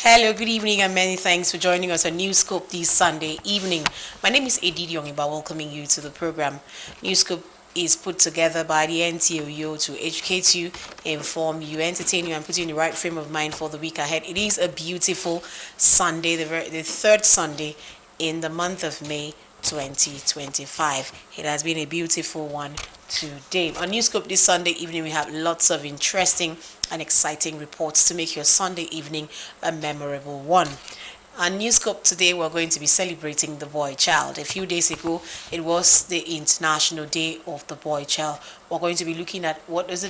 Hello, good evening, and many thanks for joining us on Newscope this Sunday evening. My name is Edidi Yongiba, welcoming you to the program. Newscope is put together by the NTOU to educate you, inform you, entertain you, and put you in the right frame of mind for the week ahead. It is a beautiful Sunday, the third Sunday in the month of May 2025. It has been a beautiful one today. On Newscope this Sunday evening, we have lots of interesting and exciting reports to make your Sunday evening a memorable one. On Newscope today, we're going to be celebrating the boy child. A few days ago, it was the International Day of the Boy Child. We're going to be looking at what does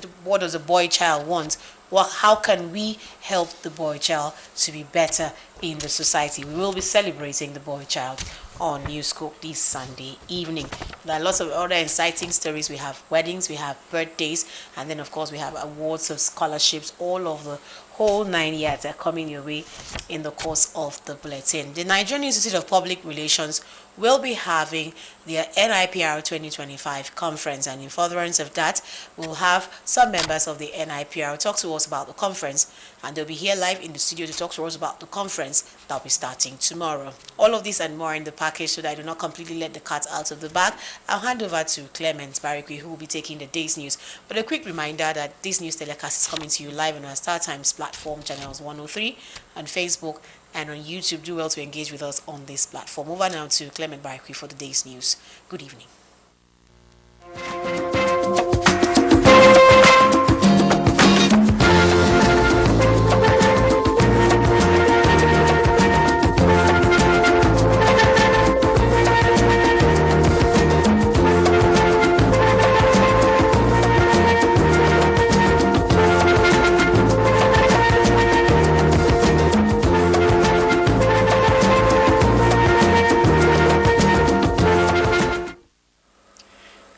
a boy child want? How can we help the boy child to be better in the society? We will be celebrating the boy child on Newscope this Sunday evening. There are lots of other exciting stories. We have weddings, we have birthdays, and then of course we have awards of scholarships. All of the whole 9 yards are coming your way in the course of the bulletin. The Nigerian Institute of Public Relations will be having their NIPR 2025 conference, and in furtherance of that, we'll have some members of the NIPR talk to us about the conference, and they'll be here live in the studio to talk to us about the conference that'll be starting tomorrow. All of this and more in the package, so that I do not completely let the cat out of the bag. I'll hand over to Clement Barikwi, who will be taking the day's news. But a quick reminder that this news telecast is coming to you live on our Star Times platform, channels 103, on Facebook and on YouTube. Do well to engage with us on this platform. Over now to Clement Barikwi for the day's news. Good evening.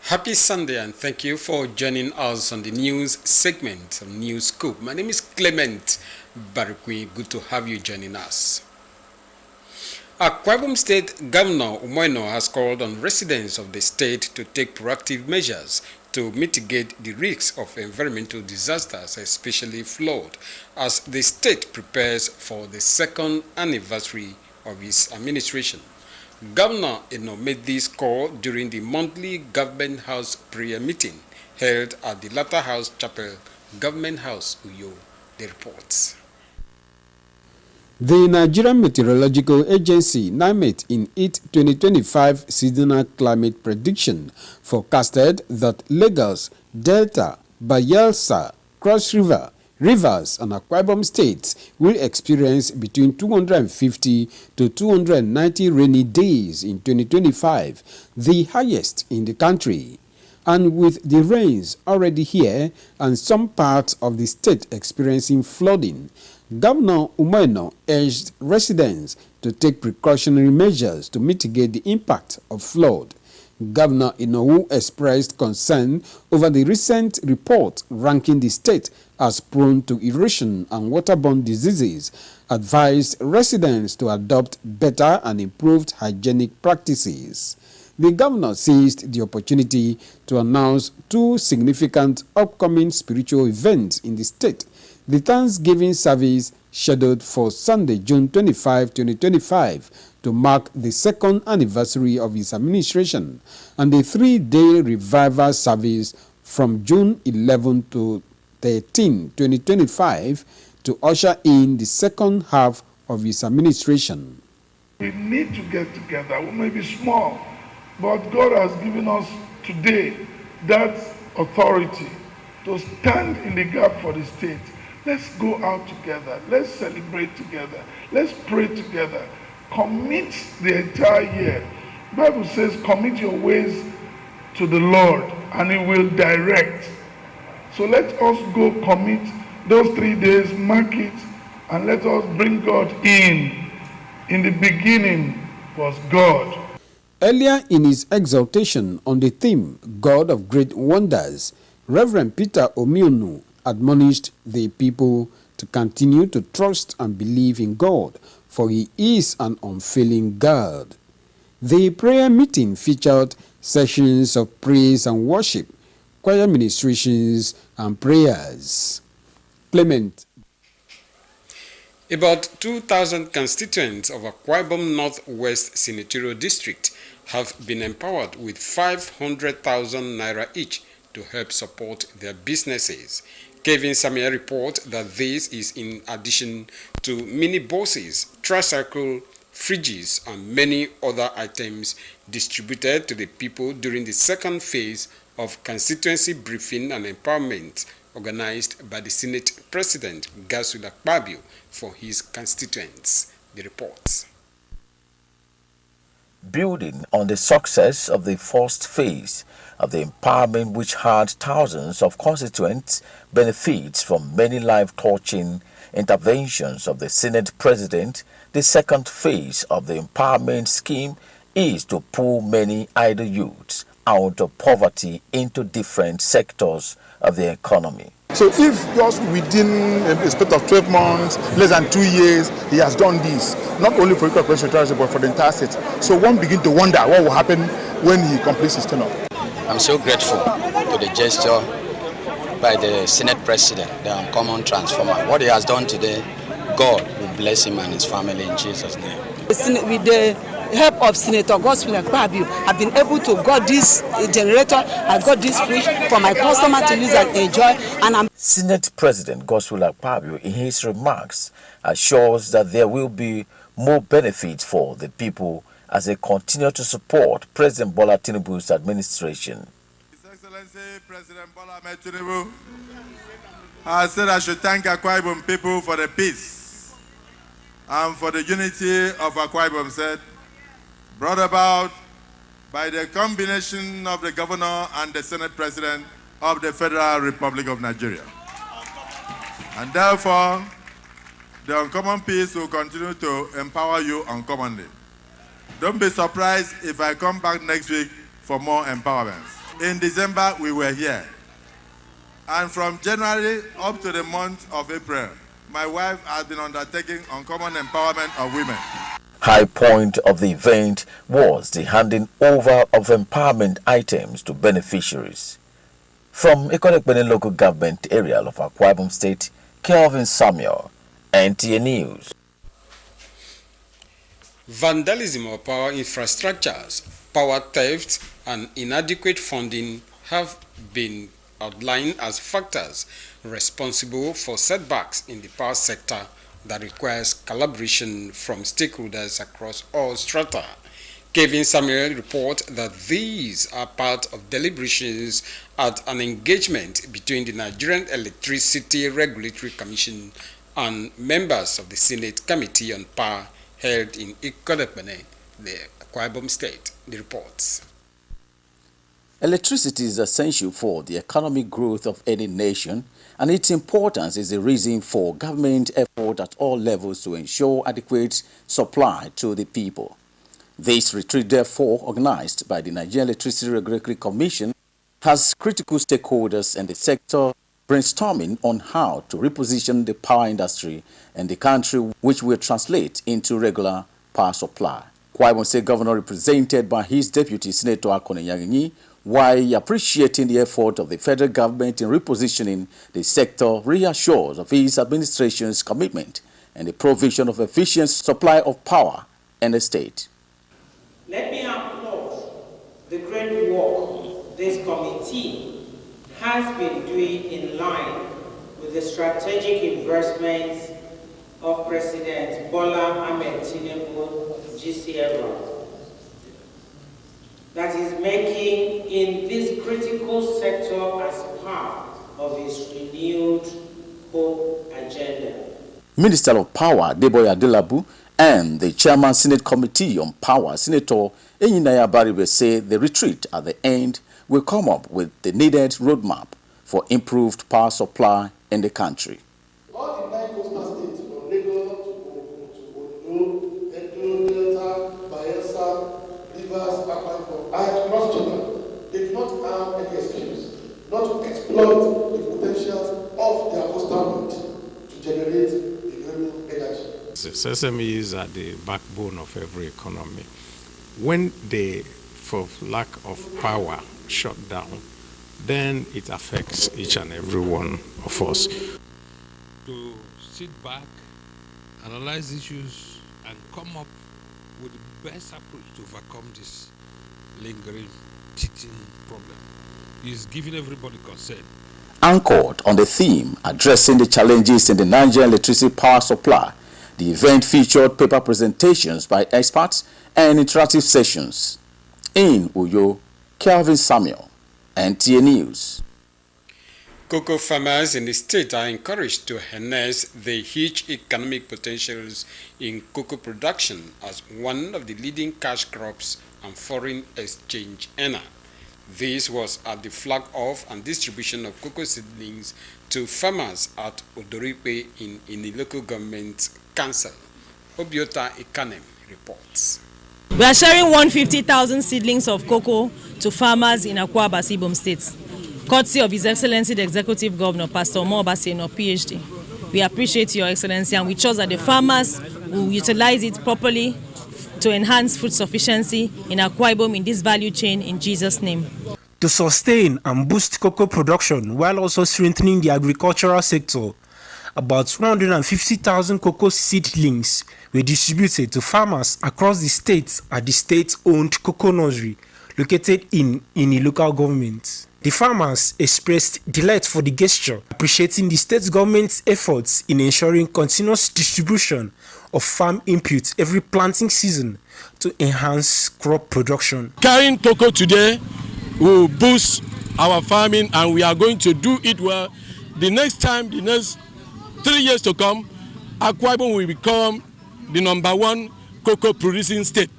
Happy Sunday, and thank you for joining us on the news segment of Newscope. My name is Clement Barikwi. Good to have you joining us. Akwa Ibom State Governor Umoino has called on residents of the state to take proactive measures to mitigate the risks of environmental disasters, especially flood, as the state prepares for the second anniversary of its administration. Governor Eno made this call during the monthly Government House prayer meeting held at the Latter House Chapel, Government House, Uyo. The reports. The Nigerian Meteorological Agency, NIMET, in its 2025 seasonal climate prediction, forecasted that Lagos, Delta, Bayelsa, Cross River, Rivers and Akwa Ibom states will experience between 250 to 290 rainy days in 2025, the highest in the country. And with the rains already here and some parts of the state experiencing flooding, Governor Umoino urged residents to take precautionary measures to mitigate the impact of flood. Governor Inowu expressed concern over the recent report ranking the state as prone to erosion and waterborne diseases, advised residents to adopt better and improved hygienic practices. The governor seized the opportunity to announce two significant upcoming spiritual events in the state: the Thanksgiving service scheduled for Sunday, June 25, 2025, to mark the second anniversary of his administration, and the three-day revival service from June 11 to 13, 2025, to usher in the second half of his administration. We need to get together. We may be small, but God has given us today that authority to stand in the gap for the state. Let's go out together. Let's celebrate together. Let's pray together. Commit the entire year. The Bible says, commit your ways to the Lord and He will direct. So let us go commit those 3 days, mark it, and let us bring God in. In the beginning was God. Earlier in his exhortation on the theme, God of Great Wonders, Reverend Peter Omionu admonished the people to continue to trust and believe in God, for He is an unfailing God. The prayer meeting featured sessions of praise and worship, choir ministrations, and prayers. Clement. About 2,000 constituents of Akwa Ibom Northwest Senatorial District have been empowered with 500,000 naira each to help support their businesses. Kevin Samia reports that this is in addition to mini buses, tricycle, fridges, and many other items distributed to the people during the second phase of constituency briefing and empowerment organized by the Senate President Godswill Akpabio for his constituents. The reports. Building on the success of the first phase of the empowerment, which had thousands of constituents benefits from many life-touching interventions of the Senate President, the second phase of the empowerment scheme is to pull many idle youths out of poverty into different sectors of the economy. So if just within a space of 12 months, less than 2 years, he has done this, not only for Ikot President, but for the entire state. So one begin to wonder what will happen when he completes his tenure. I'm so grateful to the gesture by the Senate President, the uncommon transformer. What he has done today, God will bless him and his family in Jesus' name. With the help of Senator Godswill Akpabio, I've been able to got this generator, I got this fridge for my customer to use and enjoy. And Senate President Godswill Akpabio, in his remarks, assures that there will be more benefits for the people as they continue to support President Bola Tinubu's administration. His Excellency President Bola Tinubu has said I should thank Akwa Ibom people for the peace and for the unity of Akwa Ibom said, brought about by the combination of the governor and the Senate President of the Federal Republic of Nigeria. And therefore, the uncommon peace will continue to empower you uncommonly. Don't be surprised if I come back next week for more empowerments. In December, we were here. And from January up to the month of April, my wife has been undertaking uncommon empowerment of women. High point of the event was the handing over of empowerment items to beneficiaries. From Ikonekpene local government area of Akwa Ibom State, Kelvin Samuel, NTA News. Vandalism of power infrastructures, power theft, and inadequate funding have been outlined as factors responsible for setbacks in the power sector that requires collaboration from stakeholders across all strata. Kevin Samuel reports that these are part of deliberations at an engagement between the Nigerian Electricity Regulatory Commission and members of the Senate Committee on Power held in Ikodepene, the Akwa Ibom State. The reports. Electricity is essential for the economic growth of any nation, and its importance is a reason for government effort at all levels to ensure adequate supply to the people. This retreat, therefore, organized by the Nigerian Electricity Regulatory Commission, has critical stakeholders in the sector brainstorming on how to reposition the power industry and the country, which will translate into regular power supply. Akwa Ibom State Governor, represented by his deputy Senator Akone Yaginyi, while appreciating the effort of the federal government in repositioning the sector, reassures of his administration's commitment and the provision of efficient supply of power in the state. Let me applaud the great work this committee has been doing in line with the strategic investments of President Bola Ahmed Tinubu GCFR that is making in this critical sector as part of his renewed hope agenda. Minister of Power Deboye Adelabu and the Chairman Senate Committee on Power, Senator Enyinaya Baribe, say the retreat at the end will come up with the needed roadmap for improved power supply in the country. All the 9 coastal states, from Lagos to Ondo, Edo, Delta, Bayelsa, Rivers, Akwa Ibom, and Cross River, they do not have any excuse not to exploit the potentials of their coastal route to generate renewable energy. SMEs are the backbone of every economy. When they, for lack of power, shut down, then it affects each and every one of us. To sit back analyze issues, and come up with the best approach to overcome this lingering, teething problem. He is giving everybody concern. Anchored on the theme addressing the challenges in the Nigerian electricity power supply, the event featured paper presentations by experts and interactive sessions. In Uyo, Kelvin Samuel, NTA News. Cocoa farmers in the state are encouraged to harness the huge economic potentials in cocoa production as one of the leading cash crops and foreign exchange earner. This was at the flag off and distribution of cocoa seedlings to farmers at Odoripe in the local government council. Obiota Ikanem reports. We are sharing 150,000 seedlings of cocoa to farmers in Akwa Ibom State, courtesy of His Excellency the Executive Governor, Pastor Omo Obaseno, PhD. We appreciate Your Excellency, and we trust that the farmers will utilize it properly to enhance food sufficiency in Akwa Ibom in this value chain in Jesus' name. To sustain and boost cocoa production while also strengthening the agricultural sector, about 150,000 cocoa seedlings were distributed to farmers across the state at the state-owned cocoa nursery located in a local government. The farmers expressed delight for the gesture, appreciating the state government's efforts in ensuring continuous distribution of farm inputs every planting season to enhance crop production. Carrying cocoa today will boost our farming, and we are going to do it well. The next 3 years to come, Akwa Ibom will become the #1 cocoa producing state.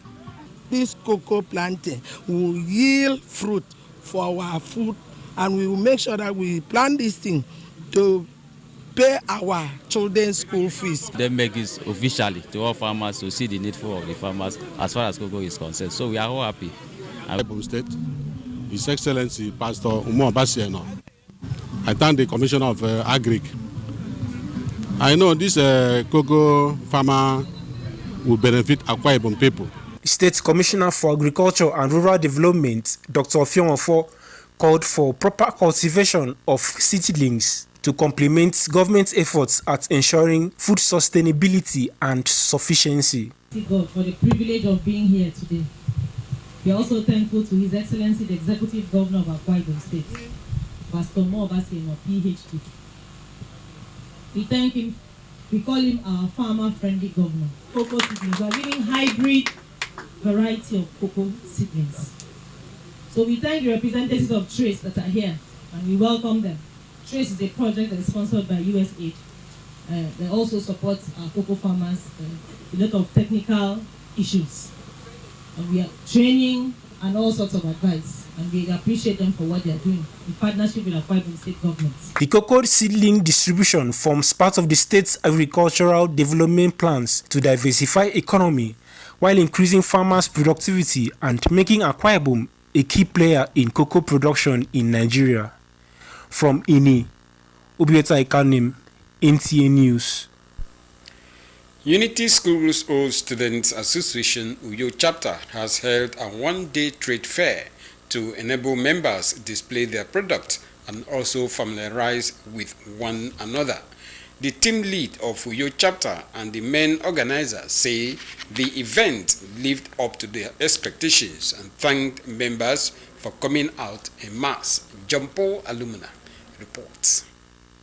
This cocoa planting will yield fruit for our food, and we will make sure that we plant this thing to pay our children's school fees. They make it officially to all farmers to see the needful of the farmers as far as cocoa is concerned. So we are all happy. Ibom State, His Excellency Pastor Omo Obaseno. I thank the Commissioner of Agric. I know this cocoa farmer will benefit Akwa Ibom people. State Commissioner for Agriculture and Rural Development, Dr. Ofionfo, called for proper cultivation of seedlings to complement government efforts at ensuring food sustainability and sufficiency. Thank God for the privilege of being here today. We are also thankful to His Excellency the Executive Governor of Akwa Ibom State, Pastor Omo Obaseno, PhD. We thank him. We call him our farmer-friendly governor. Cocoa seedlings. We are giving hybrid variety of cocoa seedlings. So we thank the representatives of Trace that are here, and we welcome them. Trace is a project that is sponsored by USAID. They also support our cocoa farmers a lot of technical issues. And we are training and all sorts of advice. And we appreciate them for what they are doing in partnership with Akwa Ibom State government. The cocoa seedling distribution forms part of the state's agricultural development plans to diversify economy while increasing farmers' productivity and making Akwa Ibom a key player in cocoa production in Nigeria. From Ini, Obiota Ikanem, NTA News. Unity Schools All Students Association Uyo chapter has held a one-day trade fair to enable members display their product and also familiarize with one another. The team lead of Uyo chapter and the main organizer say the event lived up to their expectations and thanked members for coming out en masse. Jumpo Alumina reports.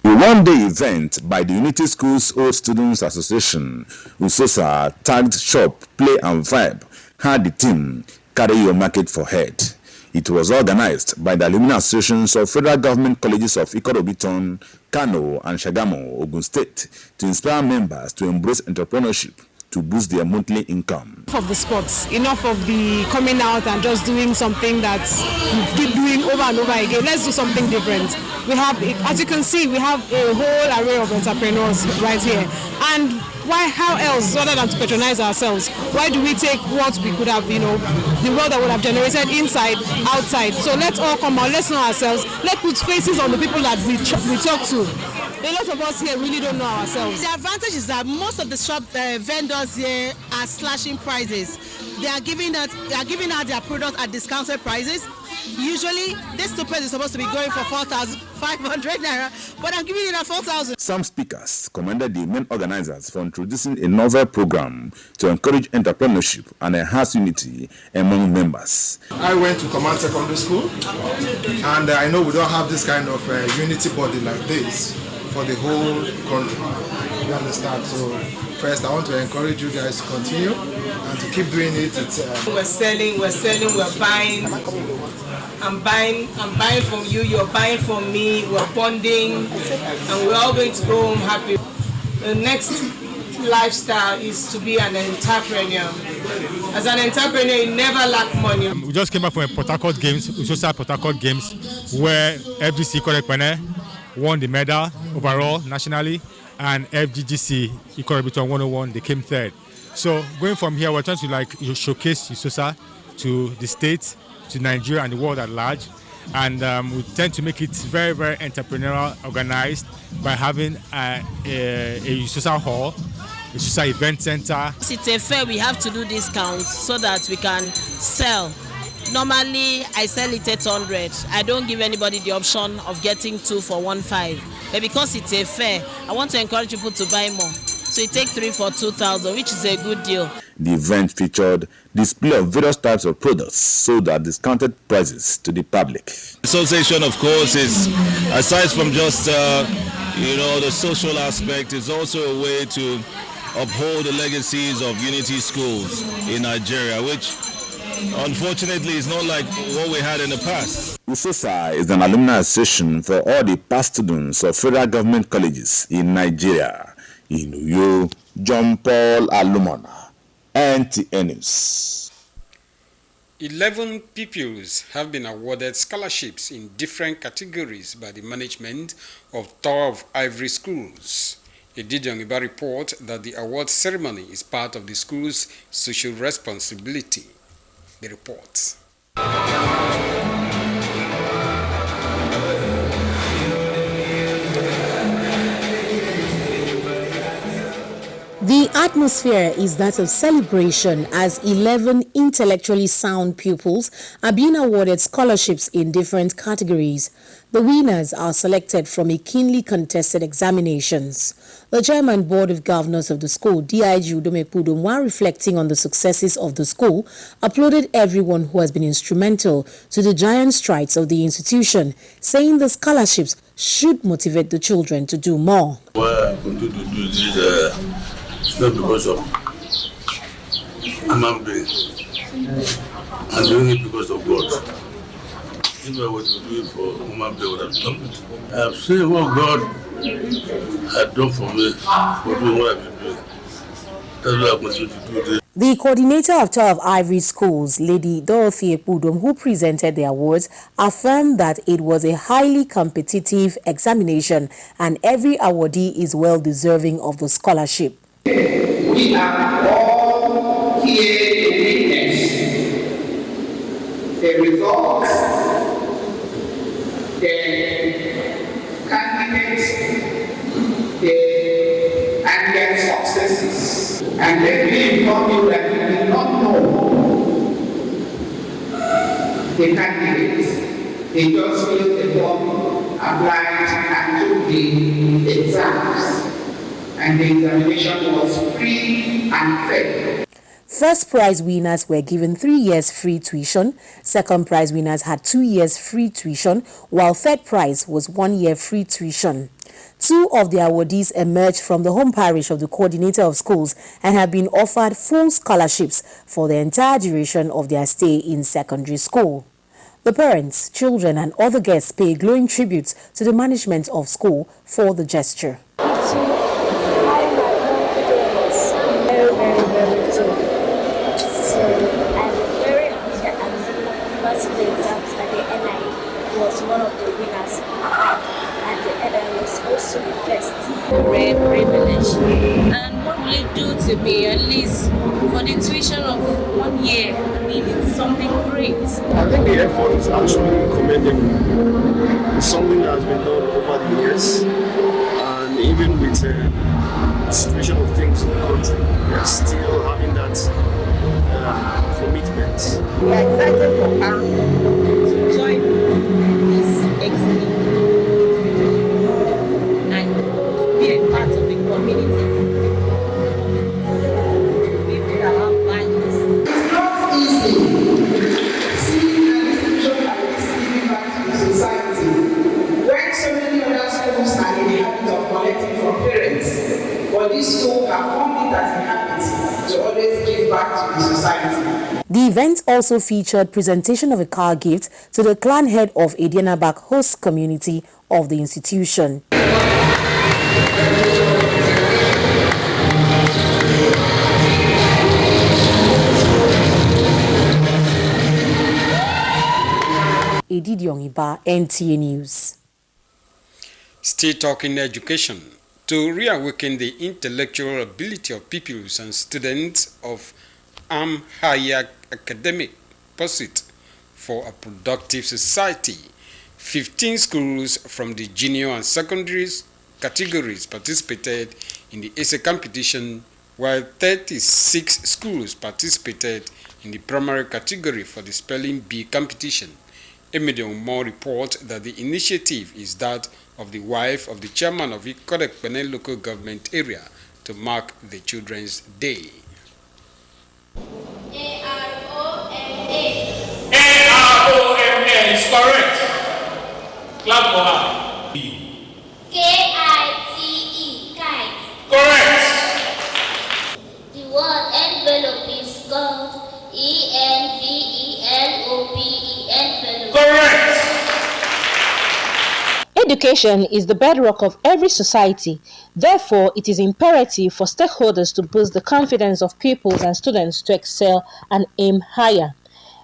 A one-day event by the Unity Schools All Students Association, USOSA, tagged Shop, Play and Vibe, had the team carry your market for head. It was organized by the alumni associations of federal government colleges of Ikorobiton, Kano, and Shagamu, Ogun State, to inspire members to embrace entrepreneurship to boost their monthly income. Enough of the sports, enough of the coming out and just doing something that we keep doing over and over again. Let's do something different. We have, as you can see, we have a whole array of entrepreneurs right here. And why, how else, other than to patronize ourselves, why do we take what we could have, the world that would have generated inside, outside? So let's all come out, let's know ourselves, let's put faces on the people that we talk to. A lot of us here really don't know ourselves. The advantage is that most of the shop vendors here are slashing prices. They are giving out their products at discounted prices. Usually, this stipend is supposed to be going for 4,500 naira, but I'm giving it at 4,000. Some speakers commended the main organizers for introducing a novel program to encourage entrepreneurship and enhance unity among members. I went to Command Secondary School, and I know we don't have this kind of unity body like this for the whole country. You understand? So first, I want to encourage you guys to continue and to keep doing it. We're selling, we're buying. I'm buying from you, you're buying from me, we're bonding, and we're all going to go home happy. The next lifestyle is to be an entrepreneur. As an entrepreneur, you never lack money. We just came back from a Port Harcourt Games, Social Port Harcourt Games, where FGC Korekpene won the medal overall nationally, and FGGC Ikorobiton 101, they came third. So going from here, we're trying to showcase Isosa to the state, to Nigeria and the world at large, and we tend to make it very, very entrepreneurial, organized by having a Isosa hall, a Isosa event center. It's a fair, we have to do discounts so that we can sell. Normally, I sell it at 800. I don't give anybody the option of getting 2 for 1.5. But because it's a fair, I want to encourage people to buy more. So you take 3 for 2,000, which is a good deal. The event featured display of various types of products sold at discounted prices to the public. Association, of course, is aside from just the social aspect, is also a way to uphold the legacies of unity schools in Nigeria, which unfortunately is not like what we had in the past. USOSA is an alumni association for all the past students of federal government colleges in Nigeria. In Uyo, John Paul Alumona, NTN News. 11 pupils have been awarded scholarships in different categories by the management of Tower of Ivory schools. Edidion Iba report that the award ceremony is part of the school's social responsibility. The report. The atmosphere is that of celebration as 11 intellectually sound pupils are being awarded scholarships in different categories. The winners are selected from a keenly contested examinations. The Chairman Board of Governors of the school, DIG Udome Pudum, while reflecting on the successes of the school, applauded everyone who has been instrumental to the giant strides of the institution, saying the scholarships should motivate the children to do more. What I'm going to do is not because of human being. I'm doing it because of God. If I were to do it for human being, I would have stopped it. I have seen what God had done for me for doing what I've been doing. That's why I'm going to do this. The coordinator of Tower of Ivory schools, Lady Dorothy Epudom, who presented the awards, affirmed that it was a highly competitive examination and every awardee is well deserving of the scholarship. We are all here to witness the results, the candidates, and their successes. And let me inform you that we did not know the candidates. They just filled the form, applied, and took the exams. And the examination was free and fair. First prize winners were given 3 years free tuition. Second prize winners had 2 years free tuition, while third prize was 1 year free tuition. 2 of the awardees emerged from the home parish of the coordinator of schools and have been offered full scholarships for the entire duration of their stay in secondary school. The parents, children and other guests pay glowing tributes to the management of school for the gesture. Rare privilege. And what will it do to me, at least for the tuition of 1 year? I mean, it's something great. I think the effort is actually commendable. It's something that has been done over the years, and even with the situation of things in the country, we are still having that commitment. We are excited for her to But this school have formed it as a habit to always give back to the society. The event also featured presentation of a car gift to the clan head of Edianabak host community of the institution. Edidioniba, NTA News. Still talking education. To reawaken the intellectual ability of pupils and students of higher academic pursuit for a productive society, 15 schools from the junior and secondary categories participated in the essay competition, while 36 schools participated in the primary category for the spelling bee competition. Emedion Moore reports that the initiative is that of the wife of the chairman of the Kodekpene local government area to mark the Children's Day. A-R-O-M-A. A-R-O-M-A is correct. Clap for her. K-I-T-E, kite. Correct. The word envelope is called E-N-V-E-L-O-P-E, envelope. Correct. Education is the bedrock of every society. Therefore, it is imperative for stakeholders to boost the confidence of pupils and students to excel and aim higher.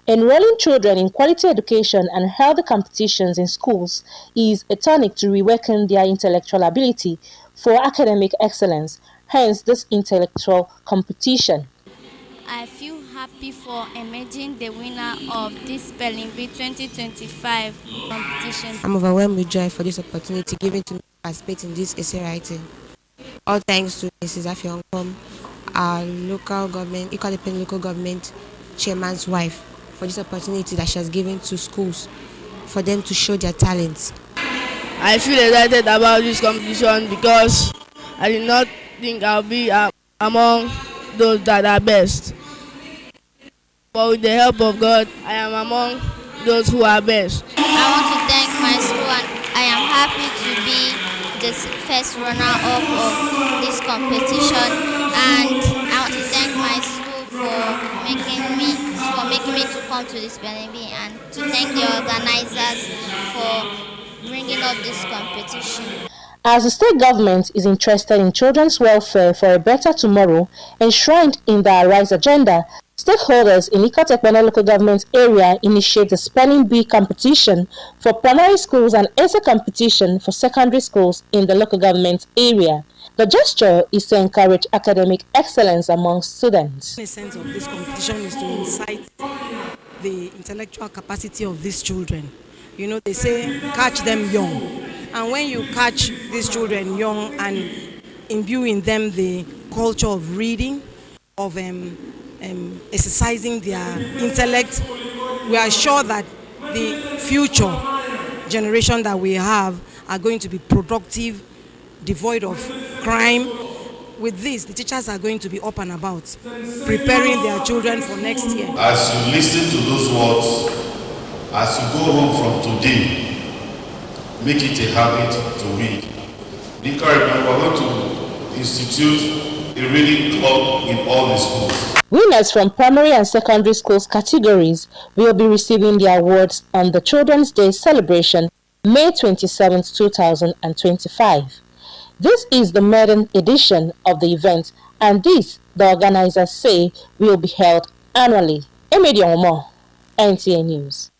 Enrolling children in quality education and healthy competitions in schools is a tonic to reawaken their intellectual ability for academic excellence, hence this intellectual competition. I feel happy for emerging the winner of this Spelling Bee 2025 competition. I'm overwhelmed with joy for this opportunity given to me to participate in this essay writing. All thanks to Mrs. Afionkom, our local government, Ikadepin local government chairman's wife, for this opportunity that she has given to schools for them to show their talents. I feel excited about this competition because I did not think I'll be among those that are best. But with the help of God, I am among those who are best. I want to thank my school and I am happy to be the first runner-up of this competition, and I want to thank my school for making me to come to this spelling bee, and to thank the organizers for bringing up this competition. As the state government is interested in children's welfare for a better tomorrow, enshrined in the Arise agenda, stakeholders in Ikotekpene local government area initiate the spelling bee competition for primary schools and essay competition for secondary schools in the local government area. The gesture is to encourage academic excellence among students. The essence of this competition is to incite the intellectual capacity of these children. You know, they say catch them young. And when you catch these children young and imbue in them the culture of reading, of exercising their intellect, we are sure that the future generation that we have are going to be productive, devoid of crime. With this, the teachers are going to be up and about, preparing their children for next year. As you listen to those words, as you go home from today, make it a habit to read. Be encouraged, we're going to institute a reading club in all the schools. Winners from primary and secondary schools categories will be receiving their awards on the Children's Day celebration, May 27, 2025. This is the maiden edition of the event, and this, the organizers say, will be held annually. Emedion Moore, NTA News.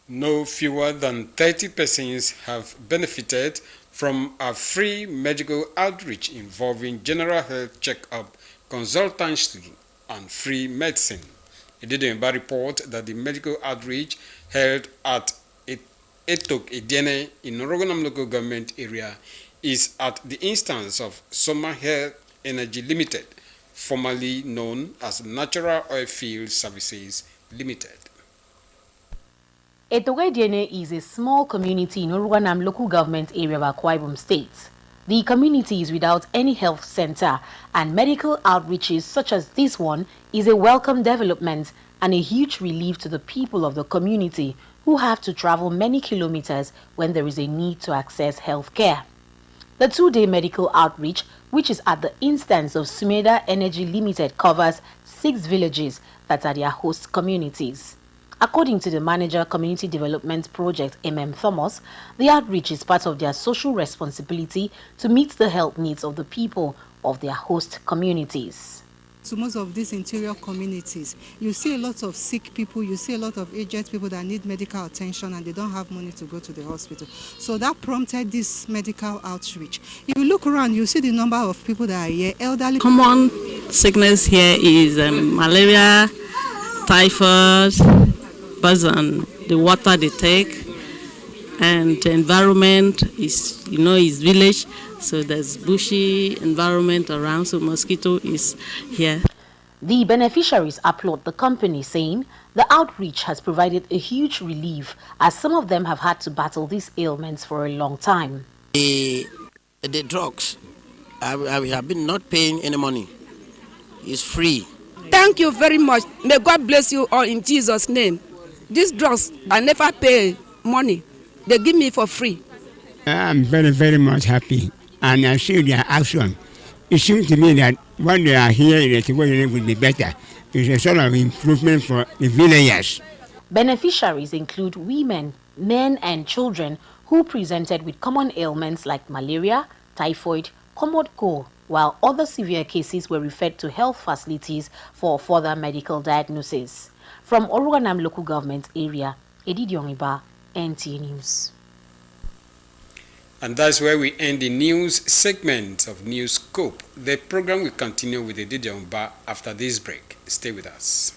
No fewer than 30 persons have benefited from a free medical outreach involving general health checkup, consultancy, and free medicine. It did report that the medical outreach held at Etok Ediene in Norogonam local government area is at the instance of Summer Health Energy Limited, formerly known as Natural Oil Field Services Limited. Etogediene is a small community in Uruguanam local government area of Akwa Ibom State. The community is without any health center, and medical outreaches such as this one is a welcome development and a huge relief to the people of the community who have to travel many kilometers when there is a need to access health care. The two-day medical outreach, which is at the instance of Sumeda Energy Limited, covers 6 villages that are their host communities. According to the manager, Community Development Project, Thomas, the outreach is part of their social responsibility to meet the health needs of the people of their host communities. To most of these interior communities, you see a lot of sick people, you see a lot of aged people that need medical attention and they don't have money to go to the hospital. So that prompted this medical outreach. If you look around, you see the number of people that are here, elderly. Common sickness here is malaria, typhoid, based on the water they take, and the environment is, is village. So there's bushy environment around, so mosquito is here. The beneficiaries applaud the company, saying the outreach has provided a huge relief as some of them have had to battle these ailments for a long time. The drugs, I have been not paying any money. It's free. Thank you very much. May God bless you all in Jesus' name. These drugs, I never pay money. They give me for free. I'm very, very much happy. And I see their action. It seems to me that when they are here, the way will be better. It's a sort of improvement for the villagers. Beneficiaries include women, men, and children who presented with common ailments like malaria, typhoid, common cold, while other severe cases were referred to health facilities for further medical diagnosis. From Oroganam local government area, Edidi Ongiba, NTA News. And that's where we end the news segment of Newscope. The program will continue with Edidi Ongiba after this break. Stay with us.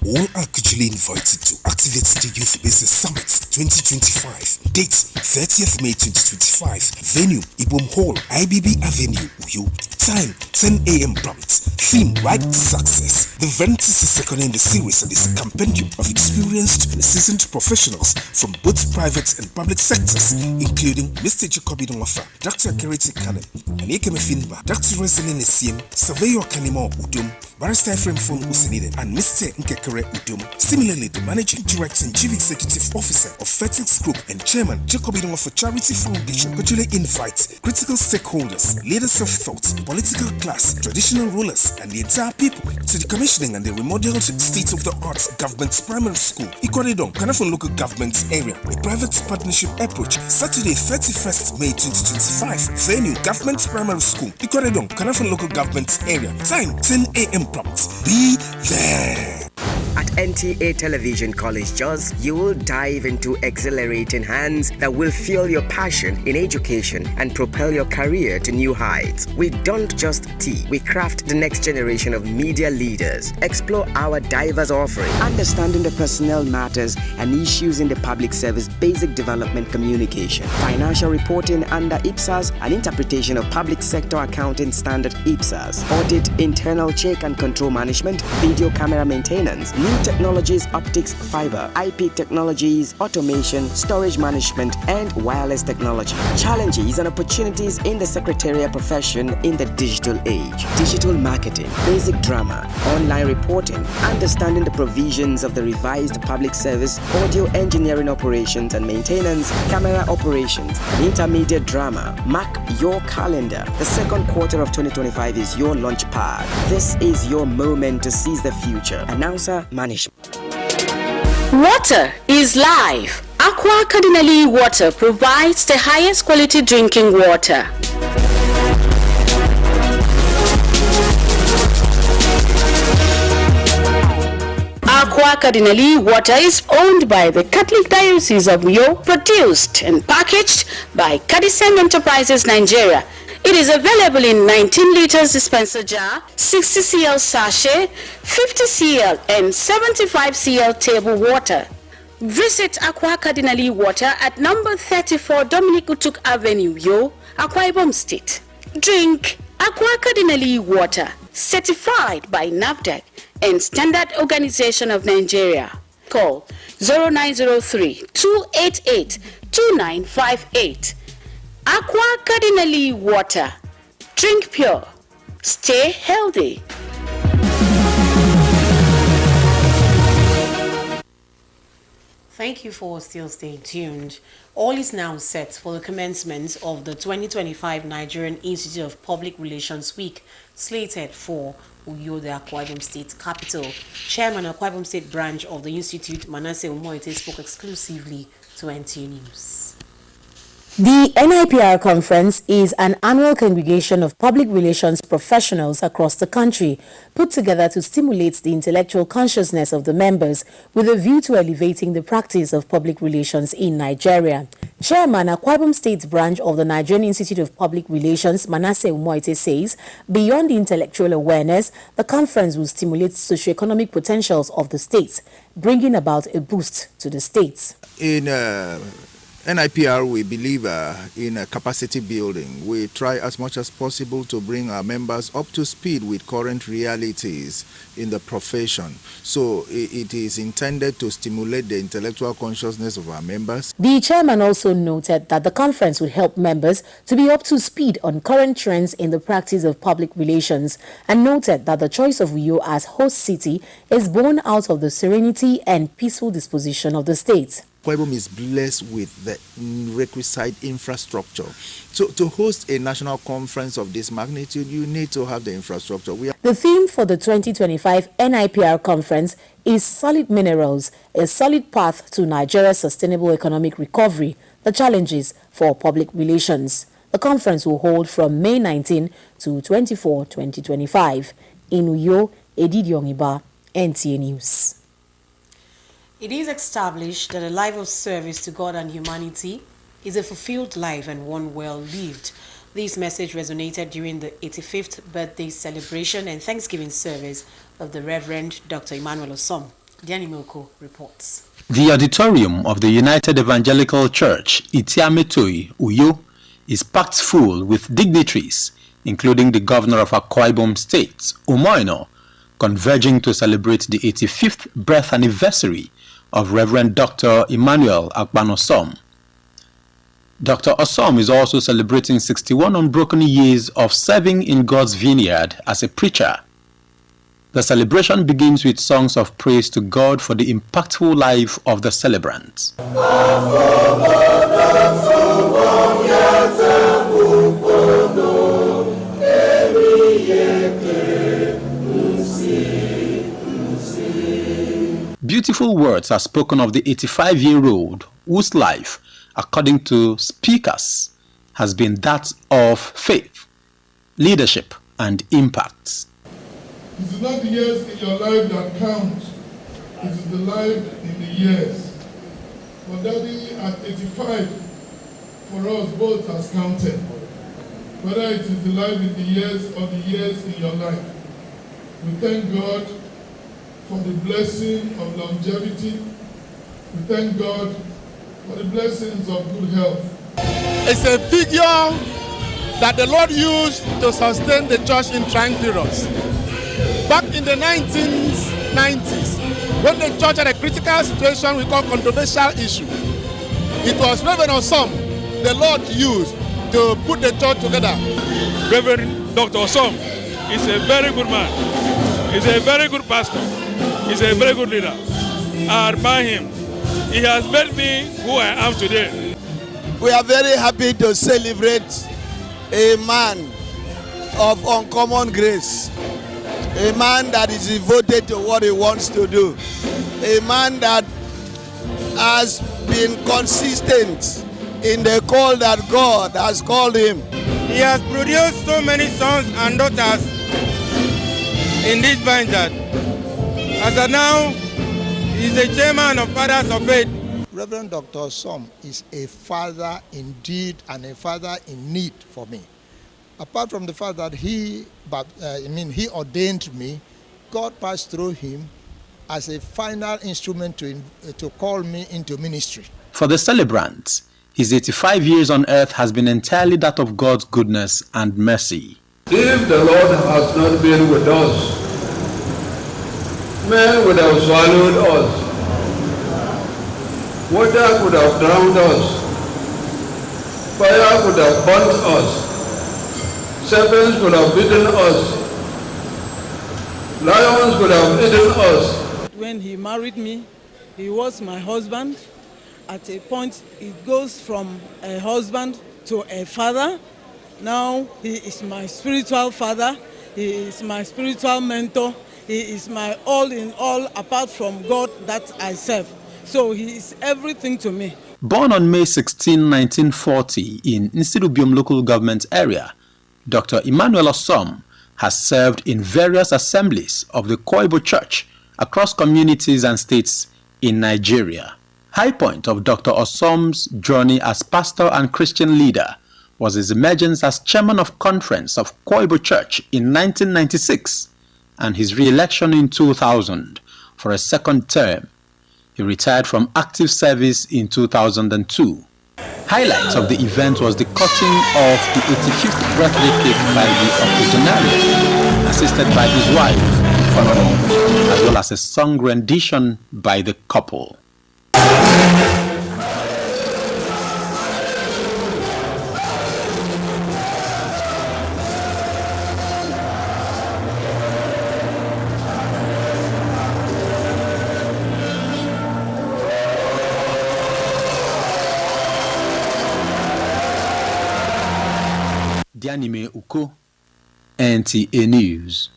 All are cordially invited to activate the Youth Business Summit 2025. Date 30th May 2025. Venue Ibom Hall, IBB Avenue, Uyo. Time 10 a.m. prompt. Theme Right to Success. The event is the second in the series and is a compendium of experienced and seasoned professionals from both private and public sectors, including Mr. Jacobi Nwafa, Dr. Keriti Kanem, Anike Mefinba, Dr. Rosalyn Essien, Surveyor Kanimo Udum, Barrister Ephraim Fon Usinide, and Mr. Nkekere Udum. Similarly, the Managing Director and Chief Executive Officer of FETIX Group and Chairman Jacobi Nwafa Charity Foundation cordially invites critical stakeholders, leaders of thought, political class, traditional rulers, and the entire people to the commissioning and the remodeled state-of-the-art government primary school, Ikoredon, Kanafon local government area, a private partnership approach, Saturday 31st May 2025, venue, government primary school, Ikoredon, Kanafon local government area, time 10 a.m. prompt. Be there. At NTA Television College Jos, you will dive into exhilarating hands that will fuel your passion in education and propel your career to new heights. We don't just teach, we craft the next generation of media leaders. Explore our diverse offering, understanding the personnel matters and issues in the public service, basic development communication, financial reporting under IPSAS, and interpretation of public sector accounting standard IPSAS, audit, internal check and control management, video camera maintenance, new technologies, optics, fiber, IP technologies, automation, storage management, and wireless technology. Challenges and opportunities in the secretarial profession in the digital age. Digital marketing, basic drama, online reporting, understanding the provisions of the revised public service, audio engineering operations and maintenance, camera operations, and intermediate drama. Mark your calendar. The second quarter of 2025 is your launch pad. This is your moment to seize the future. Announcer Management. Water is life. Aqua Cardinali Water provides the highest quality drinking water. Aqua Cardinali Water is owned by the Catholic Diocese of Uyo, produced and packaged by Cadisen Enterprises Nigeria. It is available in 19 liters dispenser jar, 60 cl sachet, 50 cl and 75 cl table water. Visit Aqua Cardinali Water at number 34 Dominic Utuk Avenue, Yo, Akwa Ibom State. Drink Aqua Cardinali Water, certified by NAFDAC and Standard Organization of Nigeria. Call 0903-288-2958. Aqua Cardinali Water. Drink pure. Stay healthy. Thank you for still staying tuned. All is now set for the commencement of the 2025 Nigerian Institute of Public Relations Week, slated for Uyo, the Akwa Ibom State capital. Chairman of Akwa Ibom State branch of the Institute, Manasseh Umoite, spoke exclusively to NTA News. The NIPR conference is an annual congregation of public relations professionals across the country, put together to stimulate the intellectual consciousness of the members with a view to elevating the practice of public relations in Nigeria. Chairman, Akwa Ibom State branch of the Nigerian Institute of Public Relations, Manasseh Umoite, says, beyond the intellectual awareness, the conference will stimulate socioeconomic potentials of the states, bringing about a boost to the states. In NIPR, we believe in capacity building. We try as much as possible to bring our members up to speed with current realities in the profession. So it is intended to stimulate the intellectual consciousness of our members. The chairman also noted that the conference would help members to be up to speed on current trends in the practice of public relations, and noted that the choice of Uyo as host city is born out of the serenity and peaceful disposition of the state. Akwa Ibom is blessed with the requisite infrastructure. So to host a national conference of this magnitude, you need to have the infrastructure. The theme for the 2025 NIPR conference is Solid Minerals, a solid path to Nigeria's sustainable economic recovery, the challenges for public relations. The conference will hold from May 19 to 24, 2025. In Uyo, Edidi Ongiba, NTA News. It is established that a life of service to God and humanity is a fulfilled life and one well lived. This message resonated during the 85th birthday celebration and Thanksgiving service of the Reverend Dr. Emmanuel Osom. Diani Milko reports. The auditorium of the United Evangelical Church, Itiametoi, Uyo, is packed full with dignitaries, including the governor of Akwa Ibom State, Umoino, converging to celebrate the 85th birth anniversary of Reverend Dr. Emmanuel Osom. Dr. Osom is also celebrating 61 unbroken years of serving in God's vineyard as a preacher. The celebration begins with songs of praise to God for the impactful life of the celebrant. Beautiful words are spoken of the 85-year-old whose life, according to speakers, has been that of faith, leadership, and impact. It is not the years in your life that count, it is the life in the years. For Daddy, at 85, for us both has counted. Whether it is the life in the years or the years in your life. We thank God for the blessing of longevity. We thank God for the blessings of good health. It's a figure that the Lord used to sustain the church in trying periods. Back in the 1990s, when the church had a critical situation we call controversial issue, it was Reverend Osom the Lord used to put the church together. Reverend Dr. Osom is a very good man. He's a very good pastor. He's a very good leader. I admire him. He has made me who I am today. We are very happy to celebrate a man of uncommon grace, a man that is devoted to what he wants to do, a man that has been consistent in the call that God has called him. He has produced so many sons and daughters in this vineyard. As of now, he is the chairman of Fathers of Faith. Reverend Dr. Osom is a father indeed and a father in need for me. Apart from the fact that he ordained me, God passed through him as a final instrument to call me into ministry. For the celebrant, his 85 years on earth has been entirely that of God's goodness and mercy. If the Lord has not been with us, men would have swallowed us. Water could have drowned us. Fire could have burnt us. Serpents could have bitten us. Lions could have eaten us. When he married me, he was my husband, At a point, it goes from a husband to a father. Now he is my spiritual father. He is my spiritual mentor. He is my all in all apart from God that I serve. So he is everything to me. Born on May 16, 1940 in Nsirubium local government area, Dr. Emmanuel Osom has served in various assemblies of the Koibo Church across communities and states in Nigeria. High point of Dr. Osom's journey as pastor and Christian leader was his emergence as chairman of Conference of Koibo Church in 1996 and his re-election in 2000 for a second term. He retired from active service in 2002. Highlights of the event was the cutting of the 85th birthday cake by the octogenarian, assisted by his wife, as well as a song rendition by the couple. Dianime Uko, NTA News.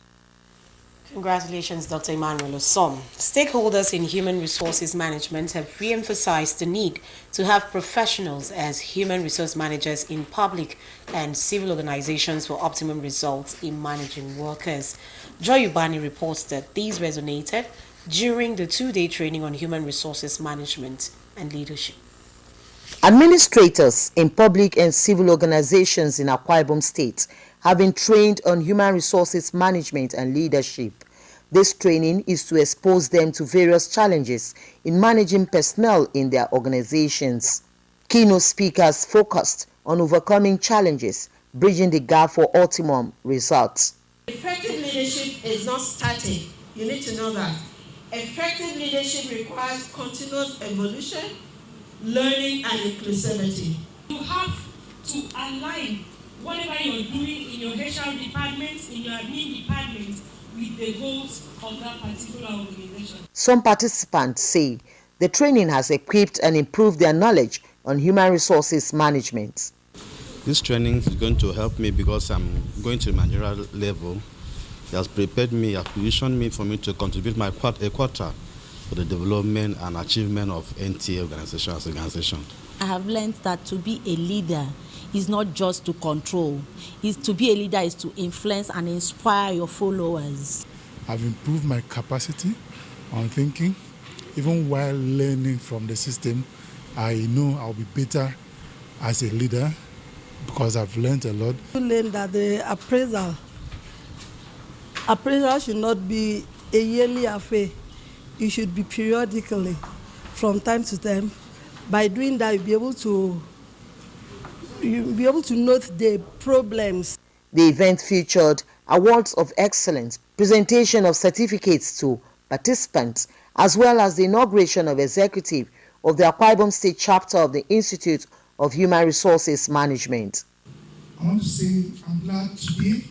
Congratulations, Dr. Emmanuel Osom. Stakeholders in human resources management have re-emphasized the need to have professionals as human resource managers in public and civil organizations for optimum results in managing workers. Joy Ubani reports that these resonated during the two-day training on human resources management and leadership. Administrators in public and civil organizations in Akwa Ibom State have been trained on human resources management and leadership. This training is to expose them to various challenges in managing personnel in their organizations. Keynote speakers focused on overcoming challenges, bridging the gap for optimum results. Effective leadership is not static. You need to know that. Effective leadership requires continuous evolution, learning and inclusivity. You have to align whatever you're doing in your HR department, in your admin department, with the goals of that particular organization. Some participants say the training has equipped and improved their knowledge on human resources management. This training is going to help me because I'm going to the managerial level. It has prepared me, has positioned me for me to contribute my a quarter for the development and achievement of NTA organization. I have learned that to be a leader is not just to control. To be a leader is to influence and inspire your followers. I've improved my capacity on thinking. Even while learning from the system, I know I'll be better as a leader because I've learned a lot. You learn that the appraisal should not be a yearly affair. It should be periodically, from time to time. By doing that, you'll be able to note the problems. The event featured awards of excellence, presentation of certificates to participants, as well as the inauguration of executive of the Akwa Ibom State chapter of the Institute of Human Resources Management. I want to say I'm glad to be here,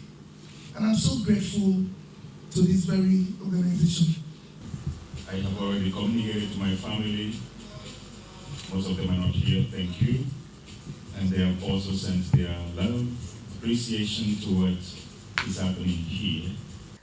and I'm so grateful to this very organization. I have already communicated to my family. Most of them are not here, thank you. And they have also sent their love, appreciation towards what's happening here.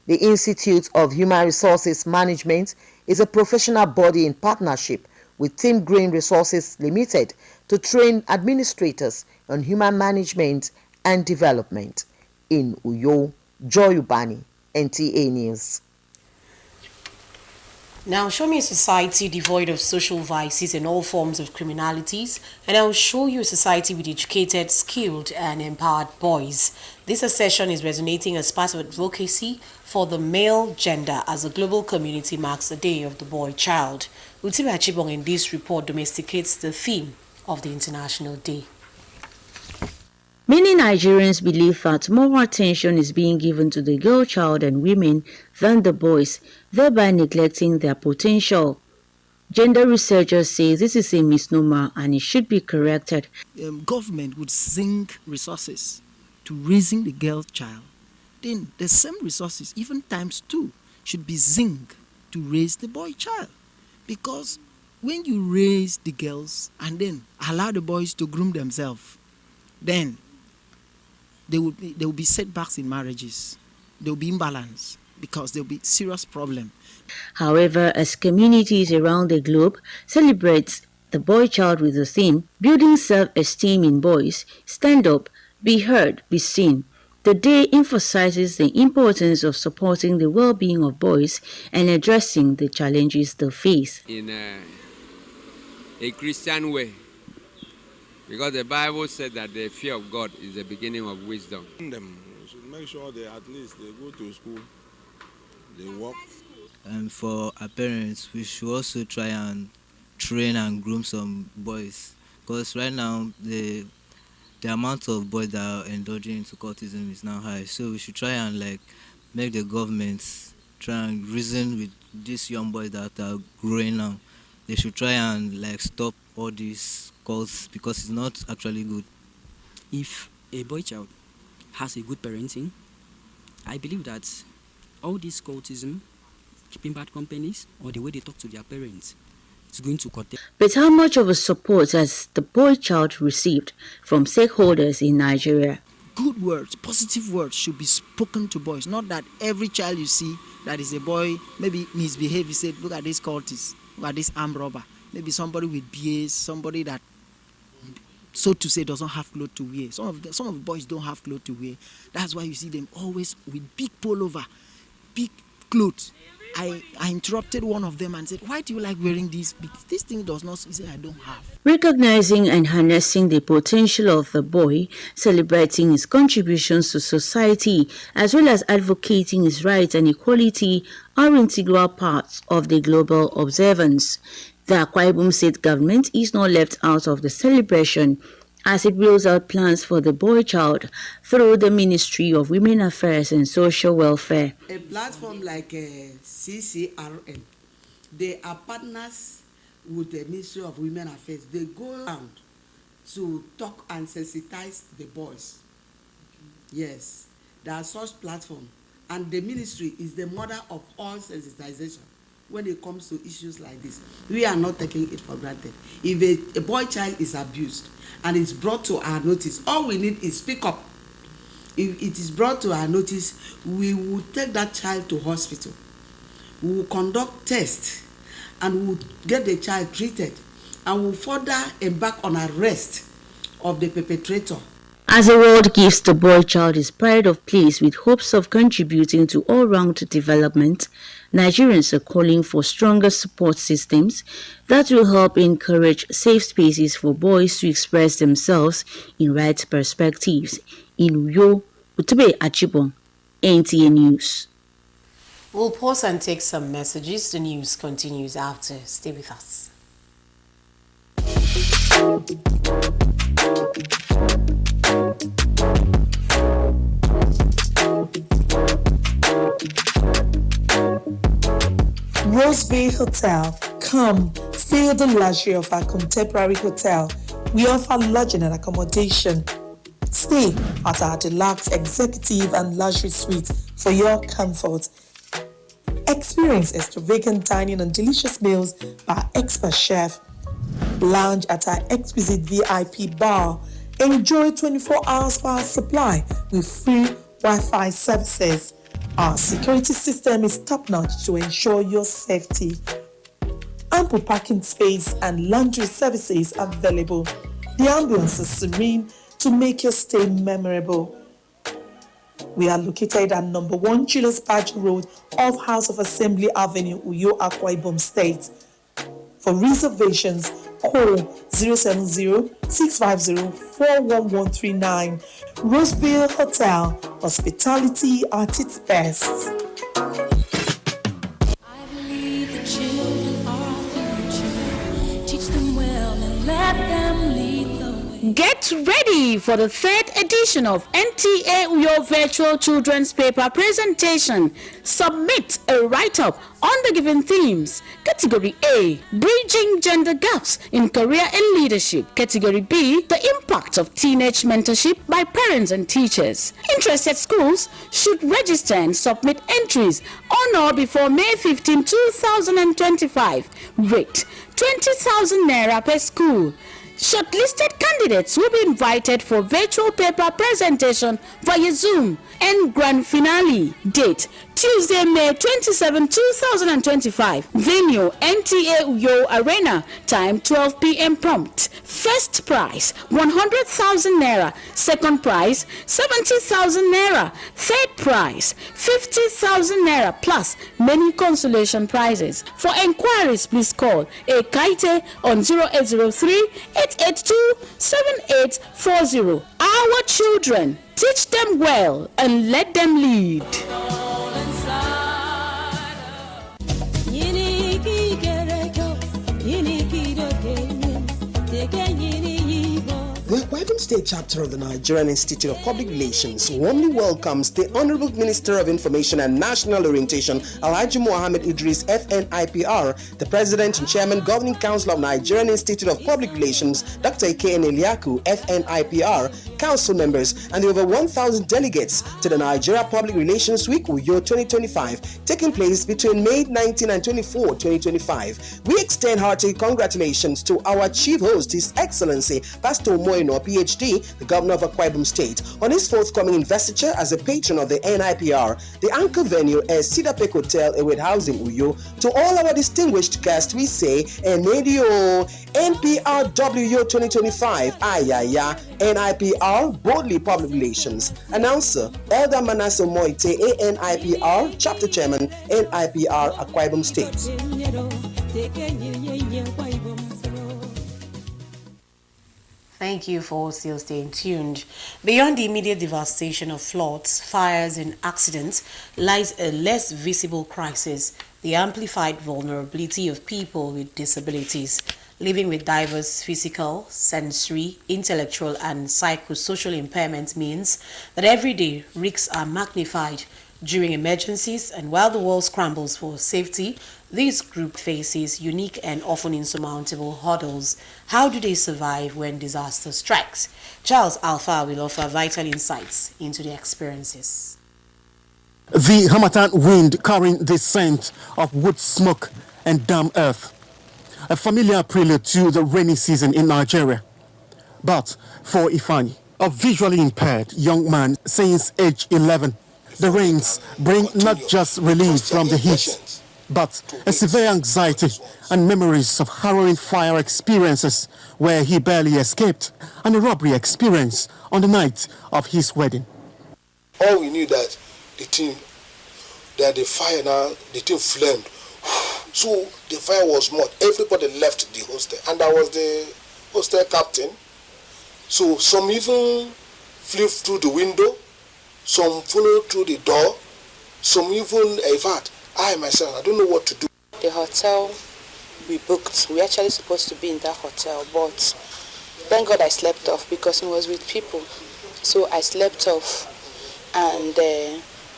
The Institute of Human Resources Management is a professional body in partnership with Team Green Resources Limited to train administrators on human management and development. In Uyo, Joy Ubani, NTA News. Now, show me a society devoid of social vices and all forms of criminalities, and I'll show you a society with educated, skilled, and empowered boys. This session is resonating as part of advocacy for the male gender as the global community marks the Day of the Boy Child. Ultima Chibong in this report domesticates the theme of the International Day. Many Nigerians believe that more attention is being given to the girl child and women than the boys, thereby neglecting their potential. Gender researchers say this is a misnomer and it should be corrected. Government would sink resources to raising the girl child. Then the same resources, even times two, should be zinc to raise the boy child. Because when you raise the girls and then allow the boys to groom themselves, then there will be setbacks in marriages. There will be imbalance because there will be serious problem. However, as communities around the globe celebrate the boy child with the theme, building self-esteem in boys, stand up, be heard, be seen. The day emphasizes the importance of supporting the well-being of boys and addressing the challenges they face. In a Christian way, because the Bible said that the fear of God is the beginning of wisdom. Them should make sure they at least they go to school, they work. And for our parents, we should also try and train and groom some boys, because right now the amount of boys that are indulging into cultism is now high. So we should try and make the government try and reason with these young boys that are growing now. They should try and stop all these cults, because it's not actually good. If a boy child has a good parenting, I believe that all this cultism, keeping bad companies, or the way they talk to their parents, it's going to cut them. But how much of a support has the boy child received from stakeholders in Nigeria? Good words, positive words should be spoken to boys. Not that every child you see that is a boy maybe misbehave, you say, look at this cultist, look at this armed robber. Maybe somebody with BAs, somebody that, so to say, doesn't have clothes to wear. Some of the boys don't have clothes to wear. That's why you see them always with big pullover, big clothes. I interrupted one of them and said, why do you like wearing this? This thing does not, he said, I don't have. Recognizing and harnessing the potential of the boy, celebrating his contributions to society, as well as advocating his rights and equality are integral parts of the global observance. The Akwa Ibom State government is not left out of the celebration as it rolls out plans for the boy child through the Ministry of Women Affairs and Social Welfare. A platform like CCRN, they are partners with the Ministry of Women Affairs. They go around to talk and sensitize the boys. Yes, there are such platforms, and the ministry is the mother of all sensitization when it comes to issues like this. We are not taking it for granted. If a boy child is abused and it's brought to our notice, all we need is speak up. If it is brought to our notice, we will take that child to hospital. We will conduct tests and we will get the child treated, and we will further embark on arrest of the perpetrator. As the world gives the boy child his pride of place with hopes of contributing to all-round development, Nigerians are calling for stronger support systems that will help encourage safe spaces for boys to express themselves in right perspectives. In Uyo, Utube Achibon, NTA News. We'll pause and take some messages. The news continues after. Stay with us. Rose Bay Hotel. Come, feel the luxury of our contemporary hotel. We offer lodging and accommodation. Stay at our deluxe executive and luxury suite for your comfort. Experience extravagant dining and delicious meals by our expert chef. Lounge at our exquisite VIP bar. Enjoy 24 hours power supply with free Wi-Fi services. Our security system is top-notch to ensure your safety. Ample parking space and laundry services available. The ambience is serene to make your stay memorable. We are located at number 1 Chilos Badge Road off House of Assembly Avenue, Uyo, Akwa Ibom State. For reservations, call 070-650-41139. Roseville Hotel, hospitality at its best. I believe the children are our future. Teach them well and let them lead the way. Get ready for the 3rd edition of NTA Uyo Virtual Children's Paper Presentation. Submit a write-up on the given themes. Category A, Bridging Gender Gaps in Career and Leadership. Category B, The Impact of Teenage Mentorship by Parents and Teachers. Interested schools should register and submit entries on or before May 15, 2025. Rate 20,000 naira per school. Shortlisted candidates will be invited for virtual paper presentation via Zoom and grand finale. Date Tuesday, May 27, 2025. Venue NTA Uyo Arena. Time 12 p.m. prompt. First prize 100,000 naira. Second prize 70,000 naira. Third prize 50,000 naira plus many consolation prizes. For enquiries, please call Ekaite on 0803 882 7840. Our children, teach them well and let them lead. The Akwa Ibom State Chapter of the Nigerian Institute of Public Relations warmly welcomes the Honorable Minister of Information and National Orientation, Alhaji Mohammed Idris, FNIPR, the President and Chairman Governing Council of Nigerian Institute of Public Relations, Dr. Ike Eliaku, FNIPR, council members, and the over 1,000 delegates to the Nigeria Public Relations Week Uyo 2025, taking place between May 19 and 24, 2025. We extend hearty congratulations to our chief host, His Excellency Pastor Moino, PhD, the Governor of Akwa Ibom State, on his forthcoming investiture as a patron of the NIPR. The anchor venue is Cedar Peak Hotel, Ewed Housing, Uyo. To all our distinguished guests, we say, Enedio, NPRWO 2025, Ayaya, NIPR, Boldly Public Relations. Announcer, Elder Manasseh Moite, ANIPR, Chapter Chairman, NIPR, Akwa Ibom State. Thank you for still staying tuned. Beyond the immediate devastation of floods, fires, and accidents lies a less visible crisis: the amplified vulnerability of people with disabilities. Living with diverse physical, sensory, intellectual, and psychosocial impairments means that every day risks are magnified during emergencies, and while the world scrambles for safety, this group faces unique and often insurmountable hurdles. How do they survive when disaster strikes? Charles Alpha will offer vital insights into their experiences. The Harmattan wind carrying the scent of wood smoke and damp earth, a familiar prelude to the rainy season in Nigeria. But for Ifani, a visually impaired young man since age 11, the rains bring not just relief from the heat, but a severe anxiety and memories of harrowing fire experiences where he barely escaped, and a robbery experience on the night of his wedding. All we knew that the fire now, the thing flamed. So the fire was more. Everybody left the hostel, and I was the hostel captain. So some even flew through the window, some followed through the door, some even, in fact, I myself, I don't know what to do. The hotel we booked, we actually supposed to be in that hotel, but thank God I slept off because it was with people. So I slept off, and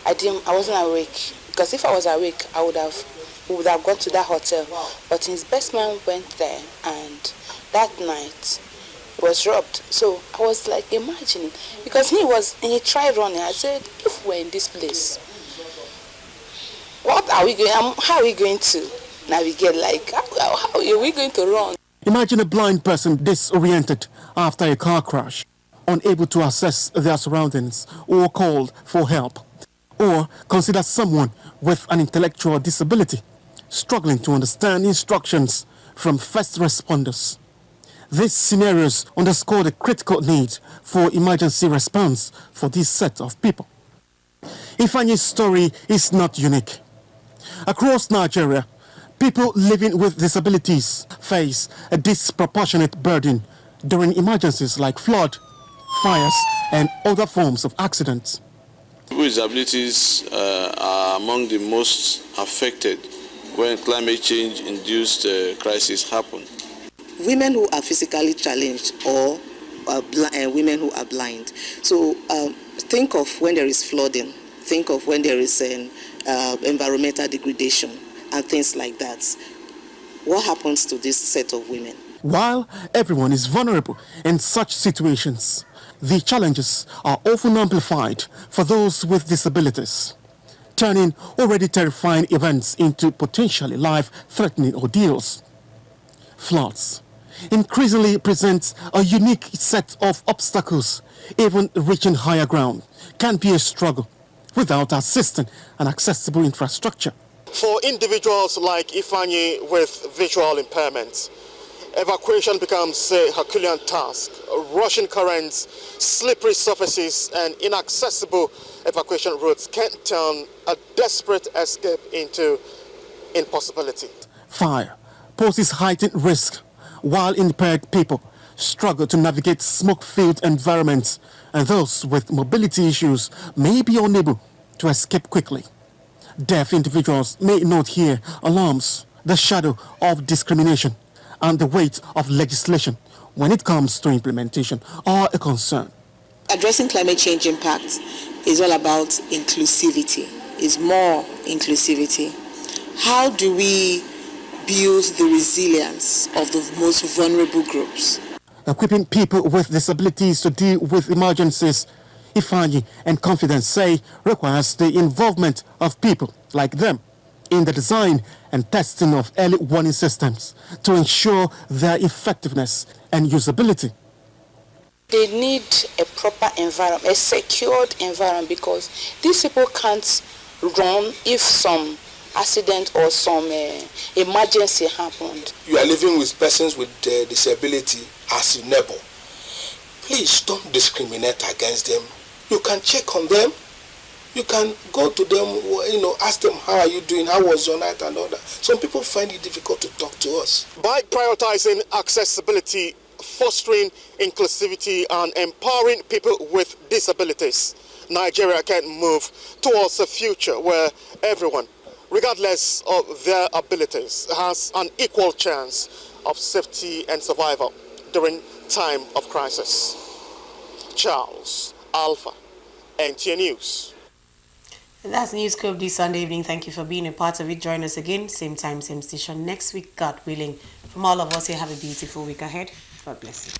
I wasn't awake, because if I was awake, we would have gone to that hotel. But his best man went there, and that night was robbed. So I was like imagining, because he tried running. I said, if we're in this place, how are we going to navigate? Like, how are we going to run? Imagine a blind person disoriented after a car crash, unable to assess their surroundings or called for help. Or consider someone with an intellectual disability, struggling to understand instructions from first responders. These scenarios underscore the critical need for emergency response for this set of people. Ifani's story is not unique. Across Nigeria, people living with disabilities face a disproportionate burden during emergencies like flood, fires, and other forms of accidents. People with disabilities are among the most affected when climate change-induced crises happen. Women who are physically challenged or women who are blind. So think of when there is flooding, think of when there is environmental degradation and things like that. What happens to this set of women? While everyone is vulnerable in such situations, the challenges are often amplified for those with disabilities, turning already terrifying events into potentially life-threatening ordeals. Floods increasingly present a unique set of obstacles. Even reaching higher ground can be a struggle without assistant and accessible infrastructure. For individuals like Ifeanyi with visual impairments, evacuation becomes a Herculean task. Rushing currents, slippery surfaces, and inaccessible evacuation routes can turn a desperate escape into impossibility. Fire poses heightened risk, while impaired people struggle to navigate smoke-filled environments, and those with mobility issues may be unable to escape quickly. Deaf individuals may not hear alarms, the shadow of discrimination, and the weight of legislation when it comes to implementation are a concern. Addressing climate change impacts is all about inclusivity, is more inclusivity. How do we build the resilience of the most vulnerable groups? Equipping people with disabilities to deal with emergencies, Ifeanyi and Confidence say, requires the involvement of people like them in the design and testing of early warning systems to ensure their effectiveness and usability. They need a proper environment, a secured environment, because these people can't run if some accident or some emergency happened. You are living with persons with disability as your neighbor. Please don't discriminate against them. You can check on them. You can go to them, ask them, how are you doing? How was your night and all that. Some people find it difficult to talk to us. By prioritizing accessibility, fostering inclusivity, and empowering people with disabilities, Nigeria can move towards a future where everyone, regardless of their abilities, has an equal chance of safety and survival during time of crisis. Charles Alpha, NTA News. And that's Newscope this Sunday evening. Thank you for being a part of it. Join us again, same time, same station next week, God willing. From all of us here, have a beautiful week ahead. God bless you.